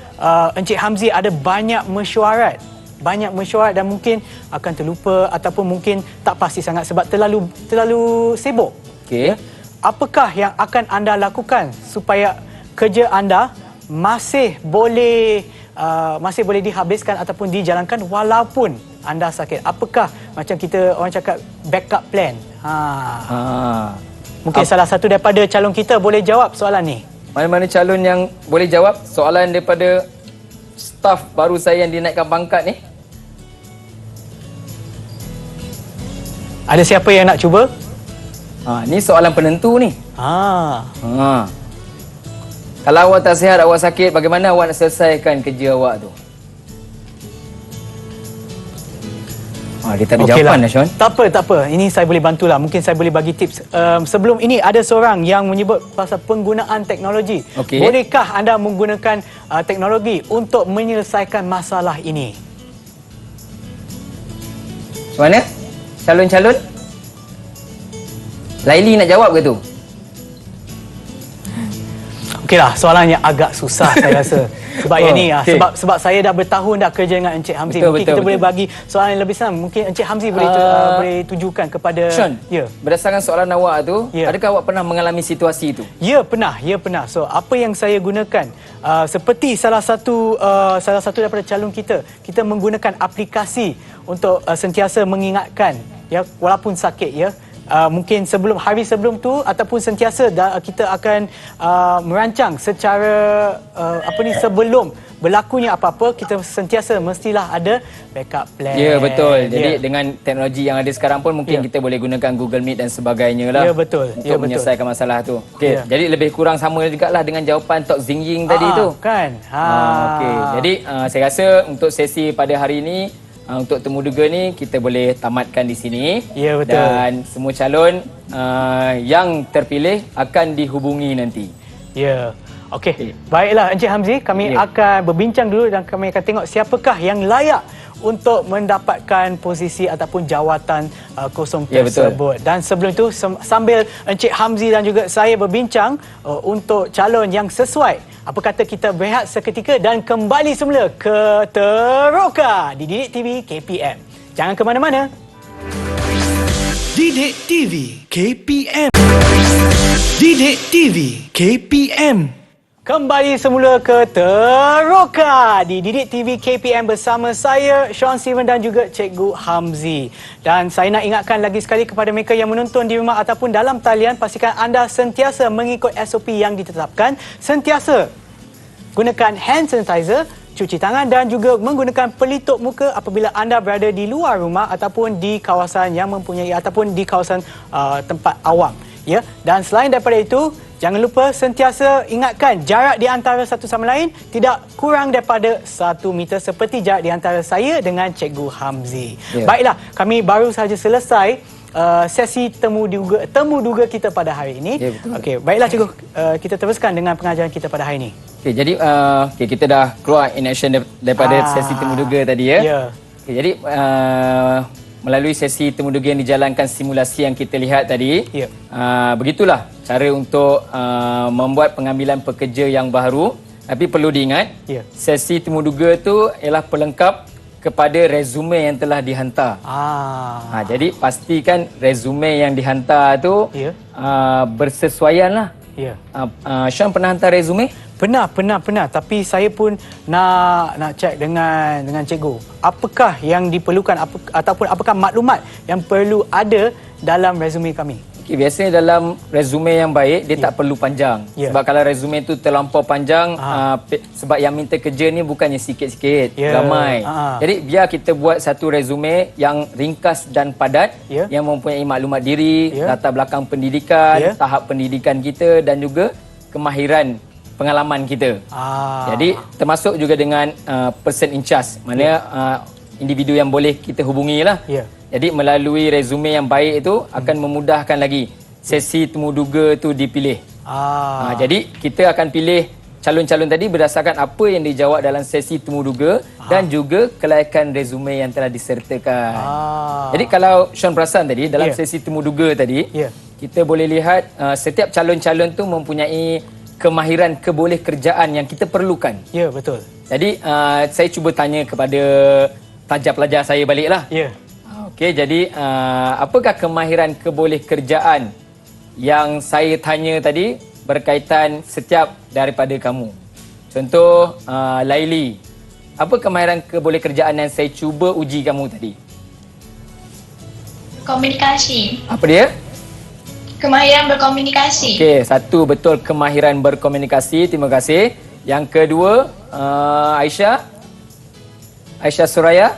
Encik Hamzi ada banyak mesyuarat dan mungkin akan terlupa ataupun mungkin tak pasti sangat sebab terlalu sibuk. Okey. apakah yang akan anda lakukan supaya kerja anda masih boleh dihabiskan ataupun dijalankan walaupun anda sakit? Apakah macam kita orang cakap backup plan? Mungkin salah satu daripada calon kita boleh jawab soalan ni. Mana-mana calon yang boleh jawab soalan daripada staf baru saya yang dinaikkan pangkat ni? Ada siapa yang nak cuba? Ni soalan penentu ni. Kalau awak tak sihat, awak sakit, bagaimana awak nak selesaikan kerja awak tu? Dia tak ada jawapan dah, Sean. Tak apa. Ini saya boleh bantulah. Mungkin saya boleh bagi tips. Sebelum ini ada seorang yang menyebut pasal penggunaan teknologi. Bolehkah anda menggunakan teknologi untuk menyelesaikan masalah ini? Macam mana? Calon-calon? Laili nak jawab ke tu? Okeylah, soalannya agak susah saya rasa. Sebab yang ni sebab saya dah bertahun dah kerja dengan Encik Hamzi. Mungkin kita boleh bagi soalan yang lebih senang. Mungkin Encik Hamzi boleh tujukan kepada Sean, berdasarkan soalan awak tu, adakah awak pernah mengalami situasi itu? Ya, pernah. So, apa yang saya gunakan seperti salah satu daripada calon kita menggunakan aplikasi untuk sentiasa mengingatkan walaupun sakit mungkin hari sebelum tu ataupun sentiasa kita akan merancang secara sebelum berlakunya apa-apa, kita sentiasa mestilah ada backup plan. Ya, betul. Jadi dengan teknologi yang ada sekarang pun mungkin kita boleh gunakan Google Meet dan sebagainya lah. Ya, betul. Untuk menyelesaikan masalah tu. Jadi lebih kurang sama jugalah dengan jawapan Tok Zing Ying tadi tu. Kan. Jadi saya rasa untuk sesi pada hari ini, untuk temu duga ni kita boleh tamatkan di sini. Ya, betul. Dan semua calon yang terpilih akan dihubungi nanti. Ya. Okey. Baiklah Encik Hamzi, kami akan berbincang dulu dan kami akan tengok siapakah yang layak untuk mendapatkan posisi ataupun jawatan kosong tersebut. Dan sebelum itu sambil Encik Hamzi dan juga saya berbincang untuk calon yang sesuai, apa kata kita berehat seketika dan kembali semula ke Teroka di Didik TV KPM. Jangan ke mana-mana. Didik TV KPM. Didik TV KPM. Kembali semula ke Teroka di Didik TV KPM bersama saya, Sean Steven dan juga Cikgu Hamzi. Dan saya nak ingatkan lagi sekali kepada mereka yang menonton di rumah ataupun dalam talian, pastikan anda sentiasa mengikut SOP yang ditetapkan. Sentiasa gunakan hand sanitizer, cuci tangan dan juga menggunakan pelitup muka apabila anda berada di luar rumah ataupun di kawasan yang mempunyai ataupun di kawasan tempat awam. Dan selain daripada itu, jangan lupa sentiasa ingatkan jarak di antara satu sama lain tidak kurang daripada 1 meter seperti jarak di antara saya dengan Cikgu Hamzi. Baiklah, kami baru sahaja selesai sesi temu duga kita pada hari ini. Okey, baiklah Cikgu, kita teruskan dengan pengajaran kita pada hari ini. Jadi kita dah keluar in action daripada sesi temu duga tadi jadi melalui sesi temu duga yang dijalankan simulasi yang kita lihat tadi, begitulah cara untuk membuat pengambilan pekerja yang baru. Tapi perlu diingat, sesi temu duga tu ialah pelengkap kepada resume yang telah dihantar. Jadi pastikan resume yang dihantar tu bersesuaian lah. Sean pernah hantar resume? Pernah. Tapi saya pun nak cek dengan cikgu. Apakah yang diperlukan ataupun apakah maklumat yang perlu ada dalam resume kami? Biasanya dalam resume yang baik, dia tak perlu panjang. Sebab kalau resume tu terlampau panjang, sebab yang minta kerja ni bukannya sikit-sikit, ramai. Jadi biar kita buat satu resume yang ringkas dan padat, yang mempunyai maklumat diri, latar belakang pendidikan, tahap pendidikan kita dan juga kemahiran pengalaman kita. Jadi termasuk juga dengan person in charge, maknanya individu yang boleh kita hubungi lah. Jadi melalui resume yang baik itu akan memudahkan lagi sesi temu duga tu dipilih. Jadi kita akan pilih calon-calon tadi berdasarkan apa yang dijawab dalam sesi temu duga dan juga kelayakan resume yang telah disertakan. Jadi kalau Sean perasan tadi dalam sesi temu duga tadi, kita boleh lihat setiap calon-calon tu mempunyai kemahiran keboleh kerjaan yang kita perlukan. Ya, betul. Jadi saya cuba tanya kepada taja pelajar saya baliklah. Okey, jadi apakah kemahiran keboleh kerjaan yang saya tanya tadi berkaitan setiap daripada kamu. Contoh, Laili, apa kemahiran kebolehkerjaan yang saya cuba uji kamu tadi? Komunikasi. Apa dia? Kemahiran berkomunikasi. Okey, satu betul kemahiran berkomunikasi. Terima kasih. Yang kedua, Aisyah Suraya.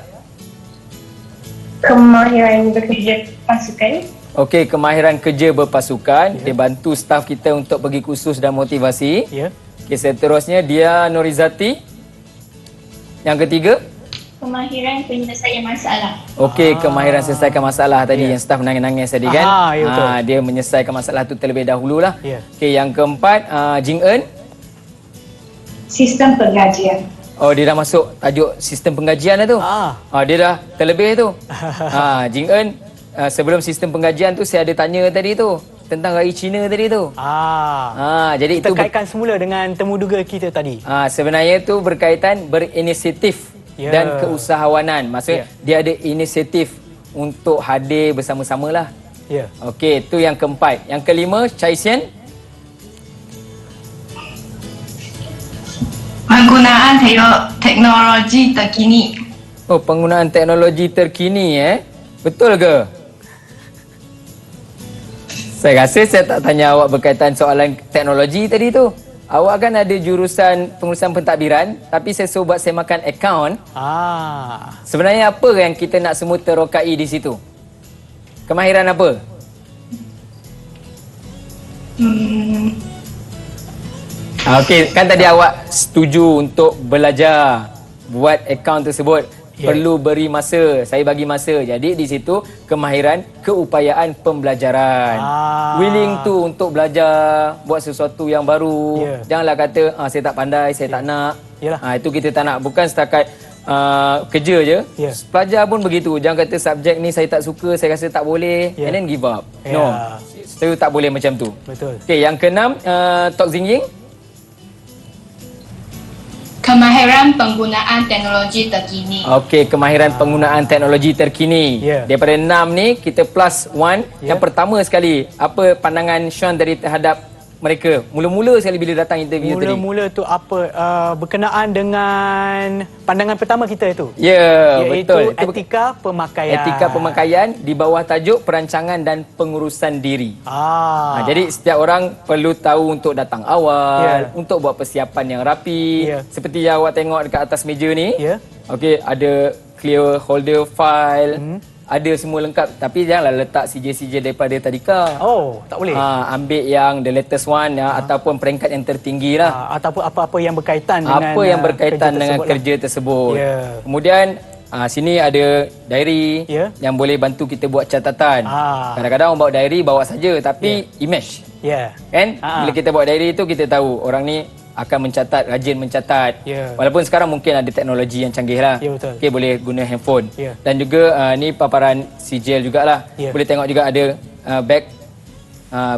Kemahiran bekerja pasukan. Okey, kemahiran kerja berpasukan. Dia bantu staf kita untuk pergi kursus dan motivasi. Ya. Okey, seterusnya dia Norizati. Yang ketiga, Kemahiran penyelesaian masalah. okey, kemahiran selesaikan masalah tadi yang staf nangis-nangis tadi kan. Ya betul. Dia menyelesaikan masalah tu terlebih dahululah. Ya. Okey, yang keempat, Jing Eun. Sistem pengajian. Oh, dia dah masuk tajuk sistem penggajian dah tu. Dia dah terlebih tu. Jing Eun, sebelum sistem penggajian tu saya ada tanya tadi tu tentang Raya Cina tadi tu. Jadi Kita itu kaitkan semula dengan temuduga kita tadi. sebenarnya tu berkaitan berinisiatif dan keusahawanan. Maksudnya dia ada inisiatif untuk hadir bersama-sama lah. Ya. Okey, tu yang keempat. Yang kelima, Chai Sian. Penggunaan teknologi terkini. Oh, penggunaan teknologi terkini Betul ke? Saya rasa saya tak tanya awak berkaitan soalan teknologi tadi tu. Awak kan ada jurusan pengurusan pentadbiran, tapi saya suruh buat semakan akaun. Sebenarnya apa yang kita nak semua terokai di situ? Kemahiran apa? Okey, kan tadi awak setuju untuk belajar buat akaun tersebut. Perlu beri masa. Saya bagi masa. Jadi di situ kemahiran keupayaan pembelajaran. Willing tu untuk belajar, buat sesuatu yang baru. Janganlah kata saya tak pandai, saya tak nak. Itu kita tak nak. Bukan setakat kerja je. Pelajar pun begitu. Jangan kata subjek ni saya tak suka, saya rasa tak boleh and then give up. No. Saya tak boleh macam tu. Betul. Okey, yang keenam, Tok Zing Ying. Kemahiran penggunaan teknologi terkini. Okey, kemahiran penggunaan teknologi terkini. Daripada 6 ni, kita plus 1. Yang pertama sekali, apa pandangan Sean dari terhadap mereka? Mula-mula sekali bila datang interview tadi. Mula-mula tu apa? Berkenaan dengan pandangan pertama kita itu. Betul. Iaitu etika pemakaian. Etika pemakaian di bawah tajuk perancangan dan pengurusan diri. Jadi setiap orang perlu tahu untuk datang awal, untuk buat persiapan yang rapi. Seperti yang awak tengok dekat atas meja ni. Okey, ada clear holder file. Ada semua lengkap, tapi janganlah letak CJ daripada tadika. Tak boleh. Ambil yang the latest one ataupun peringkat yang tertinggi lah. Ataupun apa-apa yang berkaitan dengan kerja tersebut. Kemudian sini ada diary yang boleh bantu kita buat catatan. Kadang-kadang orang bawa diary bawa saja, tapi image. Kan? Bila kita bawa diary tu kita tahu orang ni akan mencatat, rajin mencatat. Walaupun sekarang mungkin ada teknologi yang canggih lah. Okey, boleh guna handphone. Dan juga ni paparan sijil jugalah. Boleh tengok juga ada bag,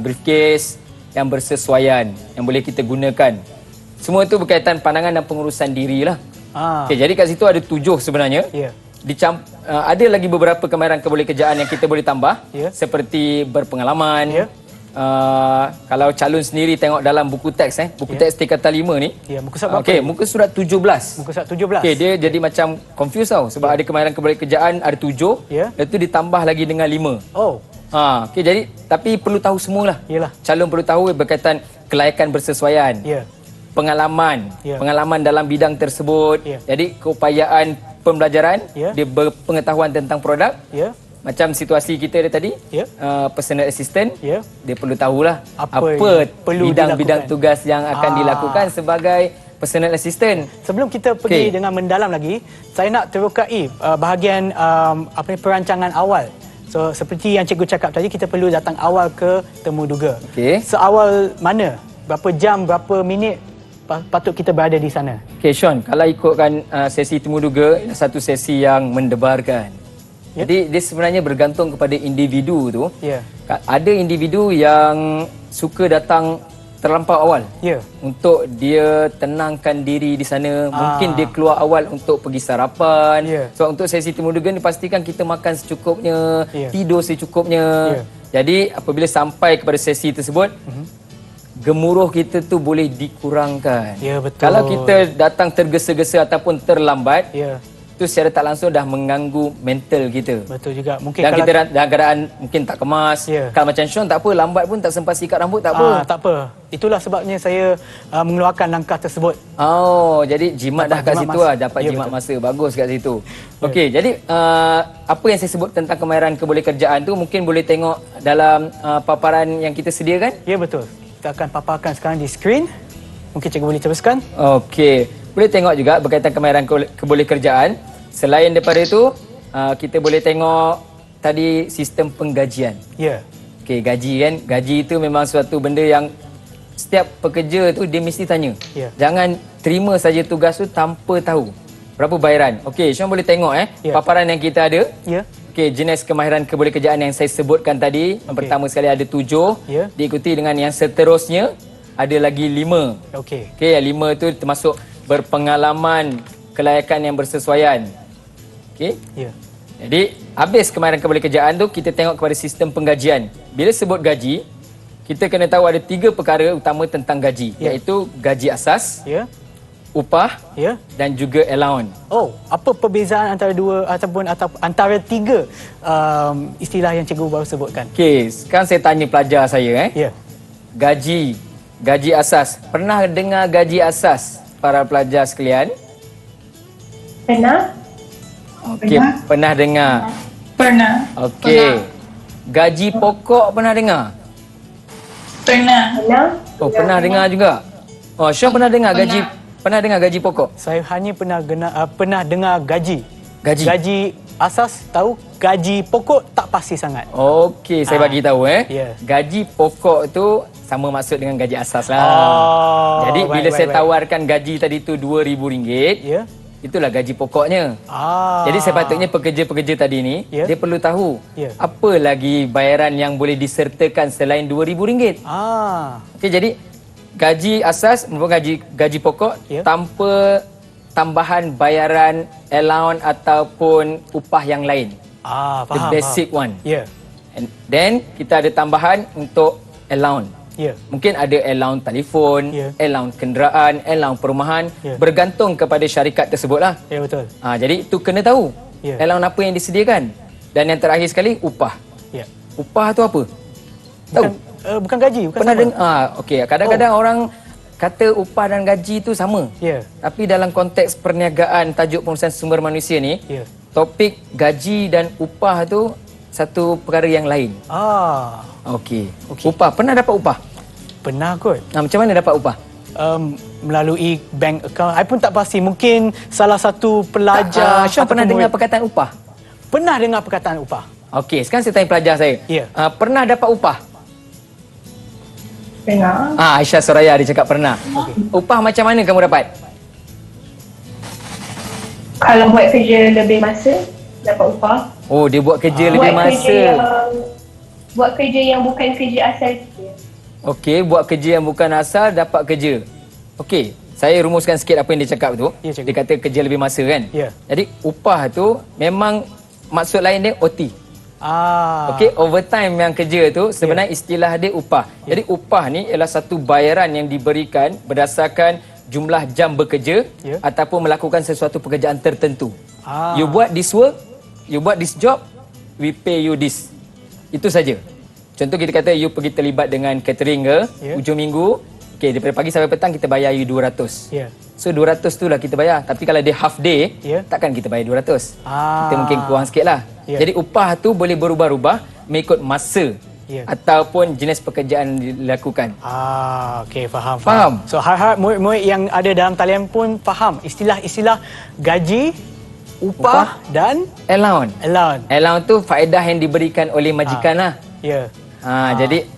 briefcase yang bersesuaian yang boleh kita gunakan. Semua itu berkaitan pandangan dan pengurusan diri lah. Okey, jadi kat situ ada 7 sebenarnya. Ada lagi beberapa kemahiran kebolehkerjaan yang kita boleh tambah. Seperti berpengalaman. Kalau calon sendiri tengok dalam buku teks buku teks tingkatan 5 ni. Muka surat berapa? Okey, muka surat 17. Muka surat 17. Okey, dia jadi macam confused tau sebab ada kemahiran kebolehkerjaan ada 7, lepas tu ditambah lagi dengan 5. Okey, jadi tapi perlu tahu semualah. Calon perlu tahu berkaitan kelayakan bersesuaian. Pengalaman, pengalaman dalam bidang tersebut. Jadi keupayaan pembelajaran, dia berpengetahuan tentang produk. Macam situasi kita tadi, personal assistant, dia perlu tahulah apa bidang-bidang tugas yang akan dilakukan sebagai personal assistant. Sebelum kita pergi dengan mendalam lagi, saya nak terokai bahagian perancangan awal. So seperti yang cikgu cakap tadi, kita perlu datang awal ke temuduga. Seawal mana? Berapa jam, berapa minit patut kita berada di sana? Okey Sean, kalau ikutkan sesi temuduga, satu sesi yang mendebarkan. Jadi dia sebenarnya bergantung kepada individu tu. Ada individu yang suka datang terlampau awal. Untuk dia tenangkan diri di sana. Mungkin dia keluar awal untuk pergi sarapan. So untuk sesi temuduga ni pastikan kita makan secukupnya, tidur secukupnya. Jadi apabila sampai kepada sesi tersebut, gemuruh kita tu boleh dikurangkan. Ya, betul. Kalau kita datang tergesa-gesa ataupun terlambat, Ya, tu secara tak langsung dah mengganggu mental kita. betul juga. Mungkin Dan kalau kita dalam keadaan mungkin tak kemas. Ya. Kalau macam Sean tak apa, lambat pun tak sempat sikat rambut tak apa. tak apa. Itulah sebabnya saya mengeluarkan langkah tersebut. Oh, jadi jimat dah kat jimat situ masa. lah, dapat Ya, jimat betul. masa. Bagus kat situ. Okey, jadi apa yang saya sebut tentang kemahiran kebolehkerjaan tu mungkin boleh tengok dalam paparan yang kita sediakan. Ya, betul. Kita akan paparkan sekarang di skrin. Mungkin cikgu boleh teruskan. Okey, boleh tengok juga berkaitan kemahiran kebolehkerjaan. Selain daripada itu, kita boleh tengok tadi sistem penggajian. Ya. Okey, gaji kan. Gaji itu memang suatu benda yang setiap pekerja tu dia mesti tanya. Ya. Jangan terima saja tugas tu tanpa tahu berapa bayaran. Okey, Sean boleh tengok Ya. paparan yang kita ada. Ya. Okey, jenis kemahiran kebolehkerjaan yang saya sebutkan tadi. Yang pertama sekali ada 7, Ya. diikuti dengan yang seterusnya ada lagi 5. Okey. Okey, yang 5 tu termasuk berpengalaman, kelayakan yang bersesuaian. Okey. Ya. Jadi, habis kemahiran kebolehkerjaan tu, kita tengok kepada sistem penggajian. Bila sebut gaji, kita kena tahu ada 3 perkara utama tentang gaji, Ya. iaitu gaji asas, Ya. upah Ya. dan juga allowance. Oh, apa perbezaan antara dua ataupun antara 3 istilah yang cikgu baru sebutkan? Okey, sekarang saya tanya pelajar saya Ya. Gaji asas. Pernah dengar gaji asas para pelajar sekalian? Pernah? Okey, pernah dengar. Pernah. Okey. Gaji pokok pernah dengar? Pernah. Pernah? Oh, pernah dengar juga. Oh, Sean pernah dengar gaji pokok? Saya hanya pernah dengar gaji. Gaji. Gaji asas tahu, gaji pokok tak pasti sangat. Okey, saya bagi tahu Ya. Gaji pokok tu sama maksud dengan gaji asas lah. Oh, Jadi bila baik, saya baik. tawarkan gaji tadi tu RM2,000, Ya. itulah gaji pokoknya. Ah. Jadi sepatutnya pekerja-pekerja tadi ni, Ya. dia perlu tahu Ya. apa lagi bayaran yang boleh disertakan selain RM2,000. Okey, jadi gaji asas merupakan gaji pokok Ya. tanpa tambahan bayaran allowance ataupun upah yang lain. Faham. The basic one. Ya. And then kita ada tambahan untuk allowance. Ya. Mungkin ada allowance telefon, Ya. allowance kenderaan, allowance perumahan, Ya. bergantung kepada syarikat tersebutlah. Ya, betul. Jadi tu kena tahu Ya. allowance apa yang disediakan. Dan yang terakhir sekali upah. Ya. Upah tu apa? Tahu? Bukan gaji, bukan Pernah sama. dengar? Okey, kadang-kadang orang kata upah dan gaji tu sama. Ya. Tapi dalam konteks perniagaan tajuk pengurusan sumber manusia ni, Ya. topik gaji dan upah tu satu perkara yang lain. Okey. Upah, pernah dapat upah? Pernah kot. Macam mana dapat upah? Melalui bank account. I pun tak pasti. Mungkin salah satu pelajar. Sean pernah ataupun dengar murid- perkataan upah? Pernah dengar perkataan upah. Okey, sekarang saya tanya pelajar saya. Ya. Pernah dapat upah? Pernah. Aisyah Soraya dia cakap pernah. Upah macam mana kamu dapat? Kalau buat kerja lebih masa, dapat upah. Oh, dia buat kerja lebih masa. Buat kerja yang bukan kerja asal kita. Okey, buat kerja yang bukan asal dapat kerja. Okey, saya rumuskan sikit apa yang dia cakap tu. Ya, cikgu. Dia kata kerja lebih masa kan? Ya. Jadi upah tu memang maksud lain dia OT. Okey, overtime yang kerja tu sebenarnya istilah dia upah. Jadi upah ni ialah satu bayaran yang diberikan berdasarkan jumlah jam bekerja ataupun melakukan sesuatu pekerjaan tertentu. You buat this work, you buat this job, we pay you this. Itu saja. Contoh kita kata you pergi terlibat dengan catering ke, hujung minggu, okey daripada pagi sampai petang kita bayar you 200. So 200 tu lah kita bayar. Tapi kalau dia half day, takkan kita bayar 200. Kita mungkin kurang sikit lah. Jadi upah tu boleh berubah-ubah mengikut masa ataupun jenis pekerjaan dilakukan. Okey, faham. So harap murid-murid yang ada dalam talian pun faham istilah-istilah gaji, upah dan allowance. Allowance tu faedah yang diberikan oleh majikan lah. Ya. Jadi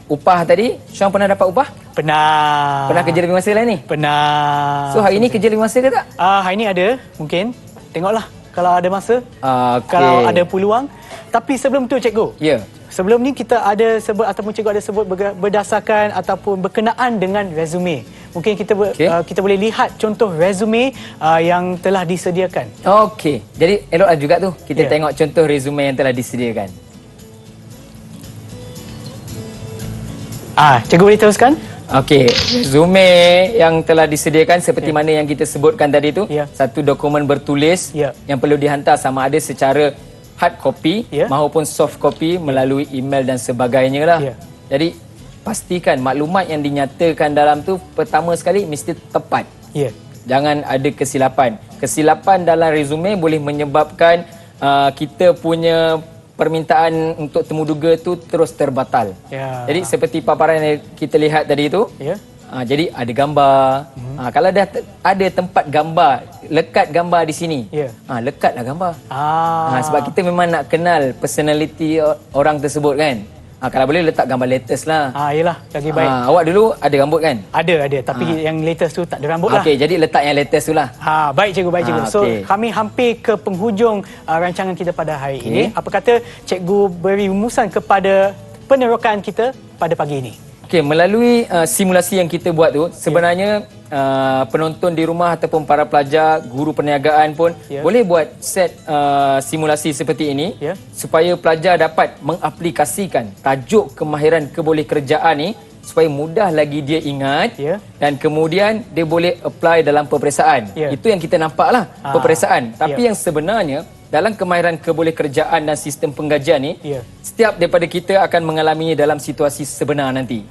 upah tadi, Sean pernah dapat upah? Pernah. Pernah kerja lebih masa lah ni? Pernah. So hari ni kerja lebih masa ke tak? Hari ni ada, mungkin. Tengoklah kalau ada masa. Okay. Kalau ada peluang. Tapi sebelum tu cikgu. Ya. Sebelum ni kita ada sebut ataupun cikgu ada sebut berdasarkan ataupun berkenaan dengan resume. Mungkin kita kita boleh lihat contoh resume yang telah disediakan. Okey. Jadi eloklah juga tu kita tengok contoh resume yang telah disediakan. Cikgu boleh teruskan? Okey, resume yang telah disediakan seperti mana yang kita sebutkan tadi tu, satu dokumen bertulis yang perlu dihantar sama ada secara hard copy maupun soft copy melalui email dan sebagainya lah. Jadi pastikan maklumat yang dinyatakan dalam tu pertama sekali mesti tepat. Jangan ada kesilapan. Kesilapan dalam resume boleh menyebabkan kita punya permintaan untuk temuduga tu terus terbatal. Jadi seperti paparan yang kita lihat tadi tu, jadi ada gambar. Kalau dah ada tempat gambar, lekat gambar di sini, lekatlah gambar. Sebab kita memang nak kenal personality orang tersebut kan. Kalau boleh letak gambar latest lah. Yelah, lagi baik. Awak dulu ada rambut kan? Ada. Tapi yang latest tu tak ada rambut lah. Okey, jadi letak yang latest tu lah. Baik cikgu. So, kami hampir ke penghujung rancangan kita pada hari ini. Apa kata cikgu beri rumusan kepada penerokan kita pada pagi ini? Okey, melalui simulasi yang kita buat tu, sebenarnya penonton di rumah ataupun para pelajar, guru perniagaan pun boleh buat set simulasi seperti ini supaya pelajar dapat mengaplikasikan tajuk kemahiran kebolehkerjaan ni supaya mudah lagi dia ingat dan kemudian dia boleh apply dalam peperiksaan. Itu yang kita nampaklah, peperiksaan. Tapi yang sebenarnya dalam kemahiran kebolehkerjaan dan sistem penggajian ni, setiap daripada kita akan mengalaminya dalam situasi sebenar nanti.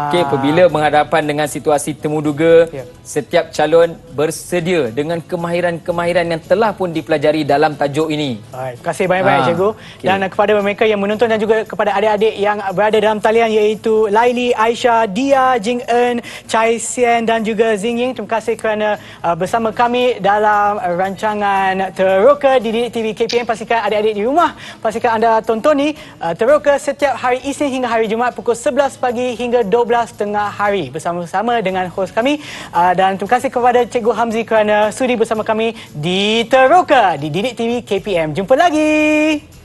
Okey, apabila berhadapan dengan situasi temuduga, setiap calon bersedia dengan kemahiran-kemahiran yang telah pun dipelajari dalam tajuk ini. Terima kasih banyak-banyak cikgu. Dan kepada mereka yang menonton dan juga kepada adik-adik yang berada dalam talian iaitu Laili, Aisyah, Dia, Jing Eun, Chai Sian dan juga Zing Ying. Terima kasih kerana bersama kami dalam rancangan Teroka di Didik TV KPM. Pastikan adik-adik di rumah, pastikan anda tonton ni Teroka setiap hari Isnin hingga hari Jumaat pukul 11 pagi hingga 12 tengah hari bersama-sama dengan hos kami. Dan terima kasih kepada Cikgu Hamzi kerana sudi bersama kami di Teroka di Didik TV KPM. Jumpa lagi.